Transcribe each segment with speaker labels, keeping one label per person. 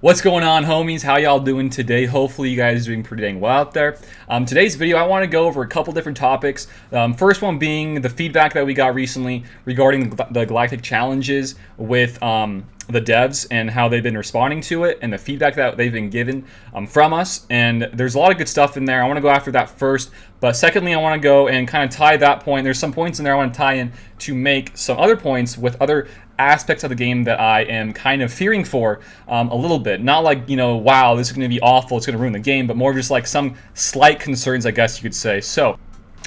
Speaker 1: What's going on, homies? How y'all doing today? Hopefully you guys are doing pretty dang well out there. Today's video, I want to go over a couple different topics. First one being the feedback that we got recently regarding the Galactic challenges with the devs and how they've been responding to it and the feedback that they've been given from us. And there's a lot of good stuff in there. I want to go after that first. But secondly, I want to go and kind of tie that point. There's some points in there I want to tie in to make some other points with other aspects of the game that I am kind of fearing for a little bit. Not like, wow, this is going to be awful, it's going to ruin the game, but more just like some slight concerns, I guess you could say. So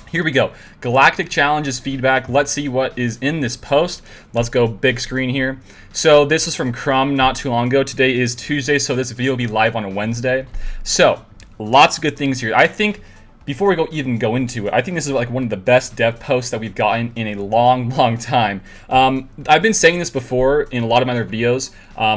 Speaker 1: here we go. Galactic challenges feedback. Let's see what is in this post. Let's go big screen here. So this is from Crumb not too long ago. Today is Tuesday, so this video will be live on a Wednesday. So lots of good things here. I think before we even go into it, I think this is like one of the best dev posts that we've gotten in a long time. I've been saying this before in a lot of my other videos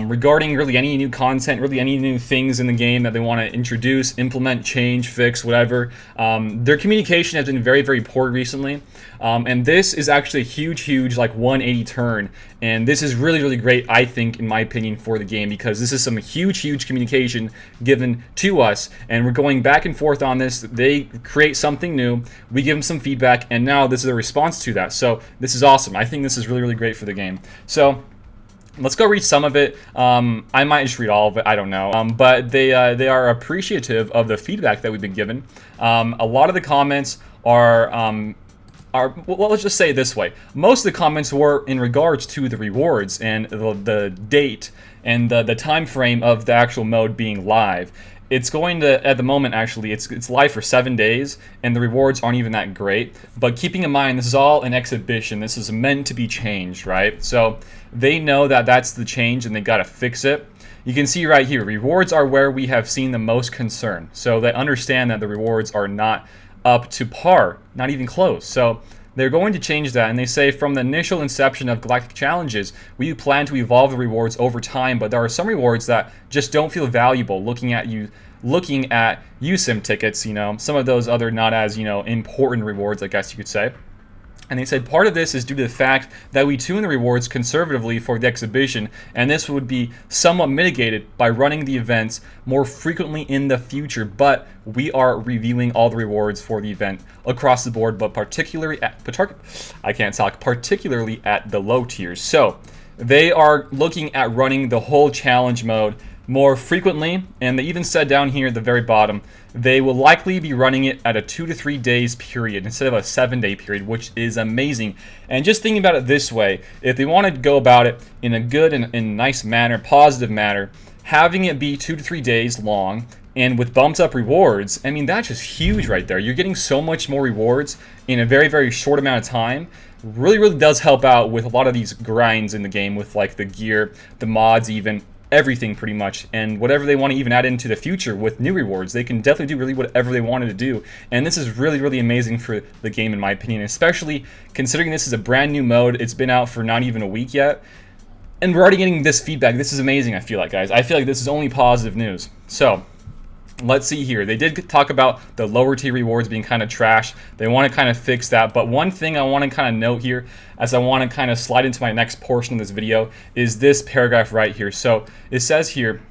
Speaker 1: regarding really any new content, really any new things in the game that they want to introduce, implement, change, fix, whatever. Their communication has been very poor recently, and this is actually a huge like 180 turn, and this is really great, I think, in my opinion, for the game, because this is some huge communication given to us, and we're going back and forth on this. They create something new, we give them some feedback, and now this is a response to that. So this is awesome. I think this is really great for the game. So let's go read some of it. I might just read all of it, I don't know. But they are appreciative of the feedback that we've been given. A lot of the comments are well, let's just say it this way. Most of the comments were in regards to the rewards and the date and the time frame of the actual mode being live. It's going to, at the moment, actually, it's live for 7 days, and the rewards aren't even that great. But keeping in mind, this is all an exhibition. This is meant to be changed, right? So they know that that's the change, and they got to fix it. You can see right here, rewards are where we have seen the most concern. So they understand that the rewards are not up to par, not even close. So they're going to change that, and they say, from the initial inception of Galactic challenges, we plan to evolve the rewards over time, but there are some rewards that just don't feel valuable looking at USIM tickets, some of those other not as, important rewards, I guess you could say. And they said part of this is due to the fact that we tune the rewards conservatively for the exhibition, and this would be somewhat mitigated by running the events more frequently in the future. But we are reviewing all the rewards for the event across the board, but particularly at the low tiers. So they are looking at running the whole challenge mode more frequently, and they even said down here at the very bottom, they will likely be running it at a 2 to 3 days period instead of a 7-day period, which is amazing. And just thinking about it this way, if they want to go about it in a good and nice manner, positive manner, having it be 2 to 3 days long and with bumped up rewards, I mean, that's just huge right there. You're getting so much more rewards in a very short amount of time. Really does help out with a lot of these grinds in the game, with like the gear, the mods, even everything pretty much, and whatever they want to even add into the future with new rewards. They can definitely do really whatever they wanted to do, and this is really amazing for the game, in my opinion, especially considering this is a brand new mode. It's been out for not even a week yet, and we're already getting this feedback. This is amazing, I feel like, guys. I feel like this is only positive news. So let's see here. They did talk about the lower tier rewards being kind of trash. They want to kind of fix that. But one thing I want to kind of note here, as I want to kind of slide into my next portion of this video, is this paragraph right here. So it says here,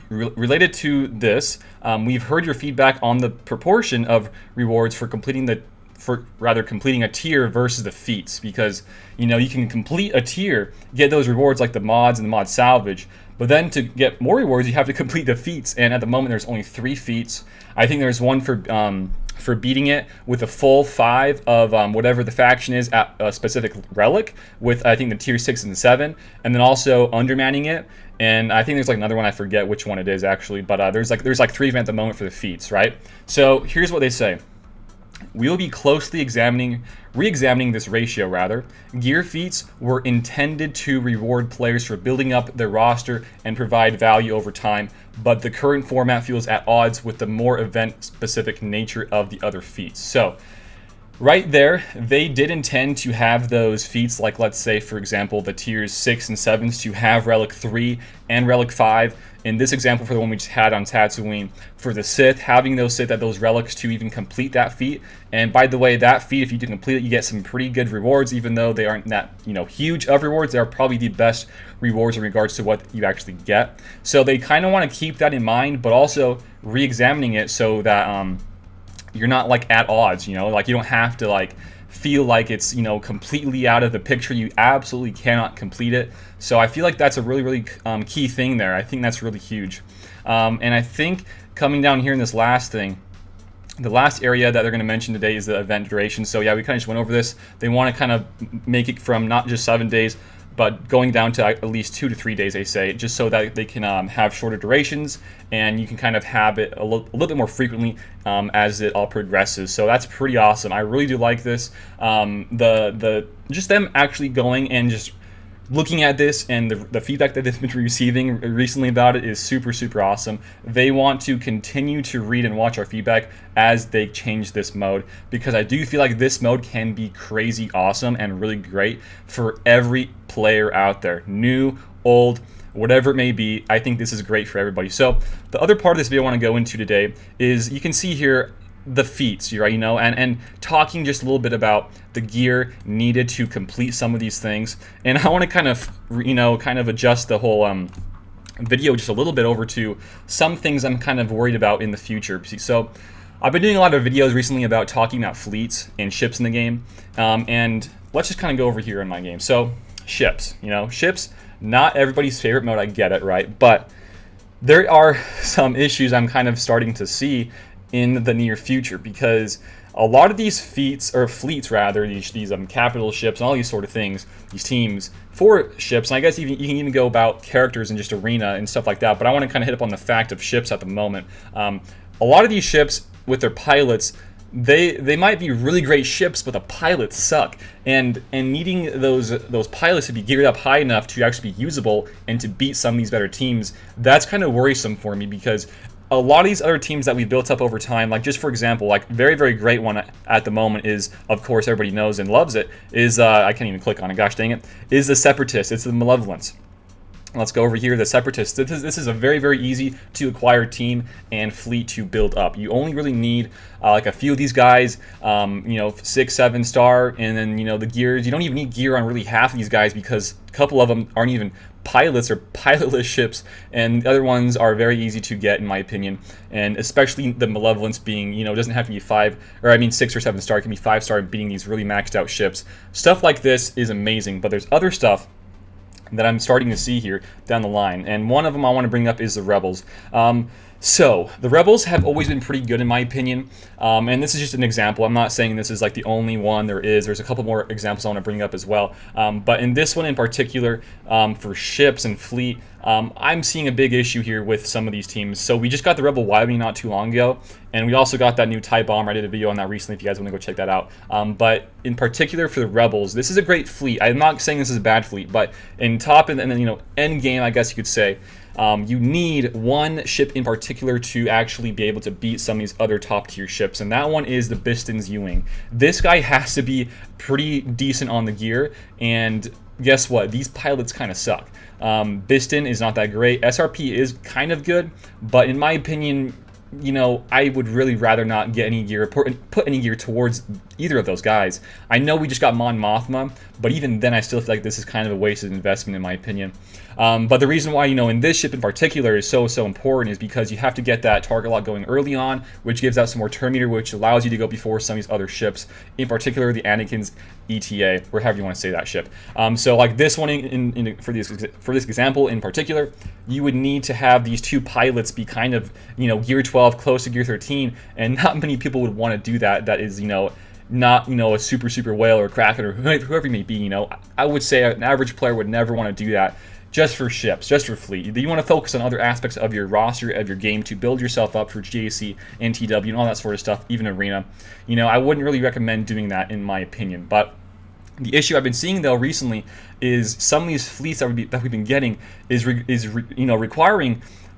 Speaker 1: related to this, we've heard your feedback on the proportion of rewards for completing a tier versus the feats, because you can complete a tier, get those rewards like the mods and the mod salvage, but then to get more rewards you have to complete the feats, and at the moment there's only 3 feats. I think there's one for beating it with a full 5 of whatever the faction is at a specific relic, with I think the tier 6 and 7, and then also undermanning it. And I think there's like another one, I forget which one it is actually, but there's like 3 of them at the moment for the feats, right? So here's what they say. We will be closely re-examining this ratio, rather. Gear feats were intended to reward players for building up their roster and provide value over time, but the current format feels at odds with the more event-specific nature of the other feats. So right there, they did intend to have those feats, like let's say, for example, the tiers 6 and 7s to have Relic 3 and Relic 5 in this example for the one we just had on Tatooine, for the Sith, having those Sith at those relics to even complete that feat. And by the way, that feat, if you do complete it, you get some pretty good rewards, even though they aren't that, huge of rewards. They're probably the best rewards in regards to what you actually get. So they kind of want to keep that in mind, but also re-examining it so that you're not like at odds, like you don't have to like feel like it's completely out of the picture. You absolutely cannot complete it. So I feel like that's a really key thing there. I think that's really huge. And I think coming down here in this last thing, the last area that they're going to mention today is the event duration. So yeah, we kind of just went over this. They want to kind of make it from not just 7 days, but going down to at least 2 to 3 days, they say, just so that they can have shorter durations, and you can kind of have it a little bit more frequently as it all progresses. So that's pretty awesome. I really do like this. Just them actually going and just looking at this, and the feedback that they've been receiving recently about it is super awesome. They want to continue to read and watch our feedback as they change this mode, because I do feel like this mode can be crazy awesome and really great for every player out there, new, old, whatever it may be. I think this is great for everybody. So the other part of this video I want to go into today is, you can see here the feats, right? And talking just a little bit about the gear needed to complete some of these things. And I want to kind of adjust the whole video just a little bit over to some things I'm kind of worried about in the future. So I've been doing a lot of videos recently about talking about fleets and ships in the game, and let's just kind of go over here in my game. So ships, ships, not everybody's favorite mode, I get it, right? But there are some issues I'm kind of starting to see in the near future, because a lot of these fleets, these capital ships and all these sort of things, these teams for ships, and I guess you can even go about characters and just arena and stuff like that, but I want to kind of hit up on the fact of ships at the moment. A lot of these ships with their pilots, they might be really great ships, but the pilots suck, and needing those pilots to be geared up high enough to actually be usable and to beat some of these better teams, that's kind of worrisome for me, because a lot of these other teams that we built up over time, like just for example, like very great one at the moment is, of course everybody knows and loves it, is I can't even click on it, gosh dang it, is the Separatists. It's the Malevolence. Let's go over here, the Separatists. This is a very easy to acquire team and fleet to build up. You only really need like a few of these guys, 6, 7 star, and then the gears. You don't even need gear on really half of these guys, because a couple of them aren't even pilots or pilotless ships, and the other ones are very easy to get in my opinion. And especially the Malevolence being, doesn't have to be 6 or 7 star, it can be 5 star, beating these really maxed out ships. Stuff like this is amazing, but there's other stuff that I'm starting to see here down the line, and one of them I want to bring up is the Rebels. So the Rebels have always been pretty good in my opinion, and this is just an example. I'm not saying this is like the only one there is. There's a couple more examples I want to bring up as well, but in this one in particular, for ships and fleet, I'm seeing a big issue here with some of these teams. So we just got the Rebel Y-Wing not too long ago, and we also got that new TIE Bomber. I did a video on that recently if you guys want to go check that out. But in particular for the Rebels, this is a great fleet. I'm not saying this is a bad fleet, but in top and then end game, I guess you could say, you need one ship in particular to actually be able to beat some of these other top tier ships, and that one is the Biston's U-Wing. This guy has to be pretty decent on the gear, and guess what? These pilots kind of suck. Biston is not that great. SRP is kind of good, but in my opinion, I would really rather not get any gear, put any gear towards either of those guys. I know we just got Mon Mothma, but even then I still feel like this is kind of a wasted investment in my opinion. But the reason why, in this ship in particular is so important is because you have to get that target lock going early on, which gives out some more turn meter, which allows you to go before some of these other ships, in particular the Anakin's ETA, or however you want to say that ship. So like this one, for this example in particular, you would need to have these two pilots be kind of, gear 12, close to gear 13, and not many people would want to do that. That is, not a super whale or Kraken or whoever you may be. I would say an average player would never want to do that just for ships, just for fleet. You want to focus on other aspects of your roster, of your game, to build yourself up for GAC, NTW, and all that sort of stuff, even arena. I wouldn't really recommend doing that in my opinion. But the issue I've been seeing though recently is some of these fleets that we've been getting is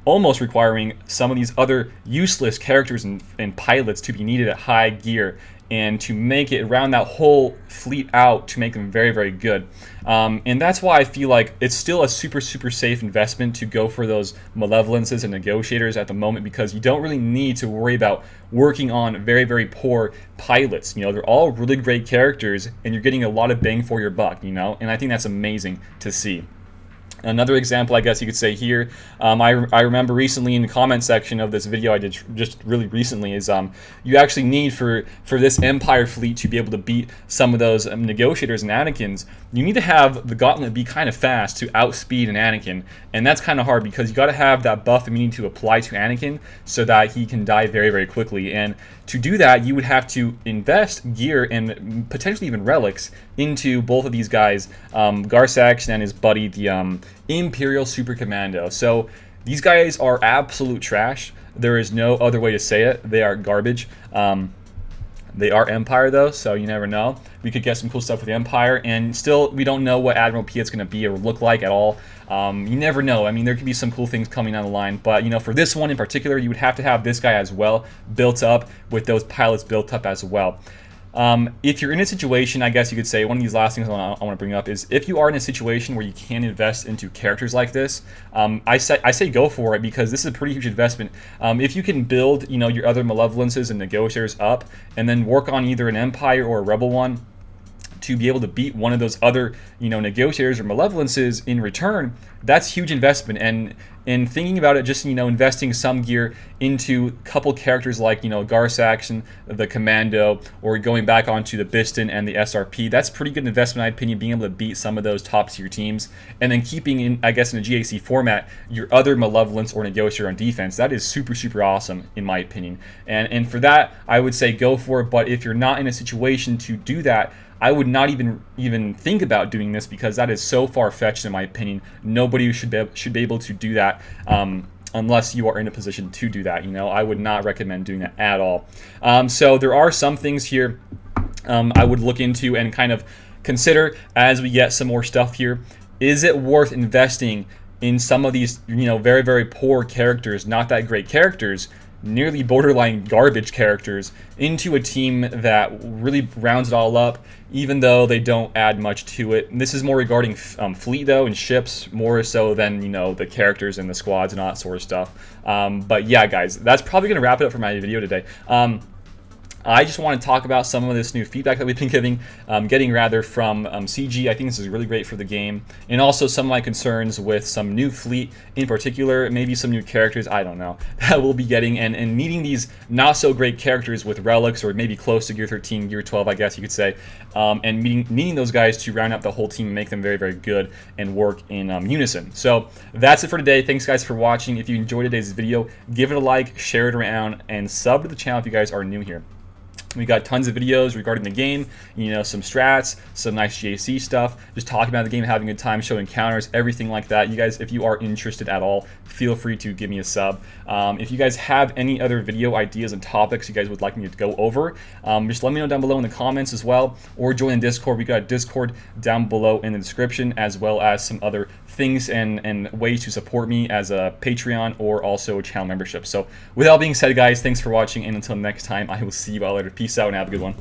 Speaker 1: almost requiring some of these other useless characters and pilots to be needed at high gear. and to make it round that whole fleet out to make them very, very good. And that's why I feel like it's still a super, super safe investment to go for those malevolences and negotiators at the moment, because you don't really need to worry about working on very, very poor pilots. You know, they're all really great characters, and you're getting a lot of bang for your buck, you know, and I think that's amazing to see. Another example, I guess you could say here, I remember recently in the comment section of this video I did just really recently, is you actually need for this Empire fleet to be able to beat some of those negotiators and Anakins, you need to have the Gauntlet be kind of fast to outspeed an Anakin, and that's kind of hard because you got to have that buff immunity to apply to Anakin so that he can die very, very quickly. And to do that, you would have to invest gear and potentially even relics into both of these guys, Garsax and his buddy, the Imperial Super Commando. So these guys are absolute trash. There is no other way to say it. They are garbage. They are Empire though, so you never know. We could get some cool stuff with the Empire, and still we don't know what Admiral Piet's going to be or look like at all. You never know. I mean, there could be some cool things coming down the line, but you know, for this one in particular, you would have to have this guy as well built up with those pilots built up as well. If you're in a situation, I guess you could say, one of these last things I want to bring up is, if you are in a situation where you can invest into characters like this, I say go for it, because this is a pretty huge investment. If you can build, you know, your other malevolences and negotiators up, and then work on either an Empire or a Rebel one to be able to beat one of those other, you know, negotiators or malevolences in return, that's huge investment. And in thinking about it, just, you know, investing some gear into a couple characters like, you know, Garsax and the Commando, or going back onto the Biston and the SRP, that's pretty good investment in my opinion, being able to beat some of those top tier teams, and then keeping in, I guess, in a GAC format, your other malevolence or negotiator on defense. That is super, super awesome in my opinion. And for that, I would say go for it. But if you're not in a situation to do that, I would not even think about doing this, because that is so far-fetched in my opinion. Nobody should be able to do that unless you are in a position to do that. You know, I would not recommend doing that at all. So there are some things here I would look into and kind of consider as we get some more stuff here. Is it worth investing in some of these, you know, very, very poor characters, not that great characters, nearly borderline garbage characters, into a team that really rounds it all up, even though they don't add much to it? And this is more regarding fleet though, and ships, more so than, you know, the characters and the squads and all that sort of stuff. But yeah, guys, that's probably gonna wrap it up for my video today. I just want to talk about some of this new feedback that we've been getting from CG. I think this is really great for the game, and also some of my concerns with some new fleet in particular, maybe some new characters, I don't know, that we'll be getting, and needing these not so great characters with relics, or maybe close to Gear 13, Gear 12, I guess you could say, and needing those guys to round out the whole team and make them very, very good and work in unison. So that's it for today. Thanks guys for watching. If you enjoyed today's video, give it a like, share it around, and sub to the channel if you guys are new here. We got tons of videos regarding the game, you know, some strats, some nice GAC stuff, just talking about the game, having a good time, showing counters, everything like that. You guys, if you are interested at all, feel free to give me a sub. If you guys have any other video ideas and topics you guys would like me to go over, just let me know down below in the comments as well, or join the Discord. We got a Discord down below in the description, as well as some other things and ways to support me as a Patreon or also a channel membership. So with that being said, guys, thanks for watching, and until next time, I will see you all later. Peace out and have a good one.